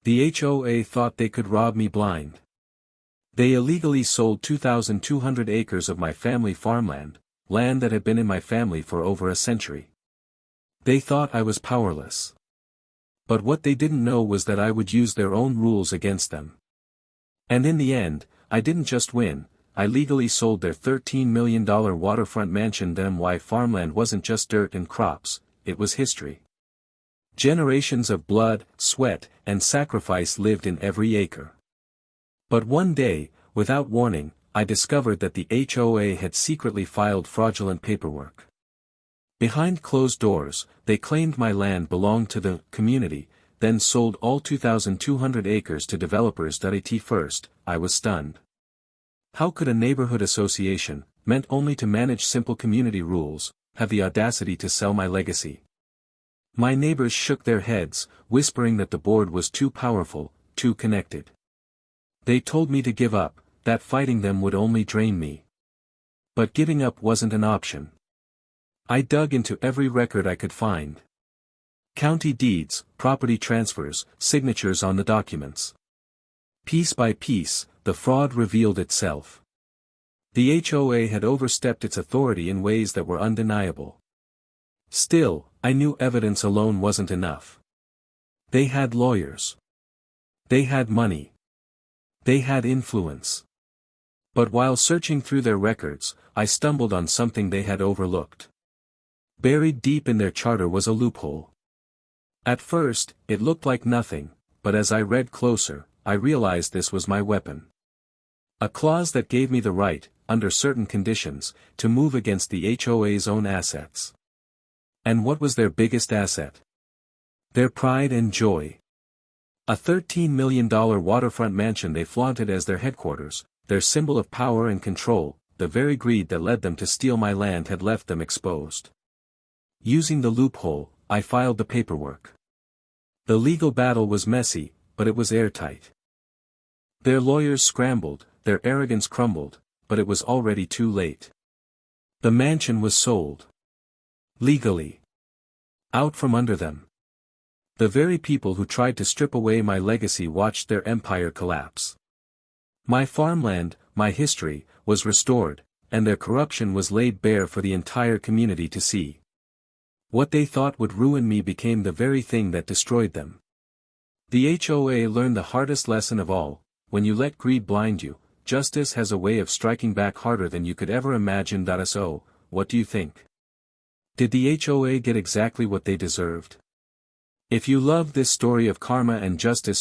The HOA thought they could rob me blind. They illegally sold 2,200 acres of my family farmland, land that had been in my family for over a century. They thought I was powerless. But what they didn't know was that I would use their own rules against them. And in the end, I didn't just win, I legally sold their $13 million waterfront mansion. Them why farmland wasn't just dirt and crops, it was history. Generations of blood, sweat, and sacrifice lived in every acre. But one day, without warning, I discovered that the HOA had secretly filed fraudulent paperwork. Behind closed doors, they claimed my land belonged to the community, then sold all 2,200 acres to developers. At first, I was stunned. How could a neighborhood association, meant only to manage simple community rules, have the audacity to sell my legacy? My neighbors shook their heads, whispering that the board was too powerful, too connected. They told me to give up, that fighting them would only drain me. But giving up wasn't an option. I dug into every record I could find. County deeds, property transfers, signatures on the documents. Piece by piece, the fraud revealed itself. The HOA had overstepped its authority in ways that were undeniable. Still, I knew evidence alone wasn't enough. They had lawyers. They had money. They had influence. But while searching through their records, I stumbled on something they had overlooked. Buried deep in their charter was a loophole. At first, it looked like nothing, but as I read closer, I realized this was my weapon. A clause that gave me the right, under certain conditions, to move against the HOA's own assets. And what was their biggest asset? Their pride and joy. A $13 million waterfront mansion they flaunted as their headquarters, their symbol of power and control. The very greed that led them to steal my land had left them exposed. Using the loophole, I filed the paperwork. The legal battle was messy, but it was airtight. Their lawyers scrambled, their arrogance crumbled, but it was already too late. The mansion was sold. Legally. Out from under them. The very people who tried to strip away my legacy watched their empire collapse. My farmland, my history, was restored, and their corruption was laid bare for the entire community to see. What they thought would ruin me became the very thing that destroyed them. The HOA learned the hardest lesson of all: when you let greed blind you, justice has a way of striking back harder than you could ever imagine. So, what do you think? Did the HOA get exactly what they deserved? If you loved this story of karma and justice,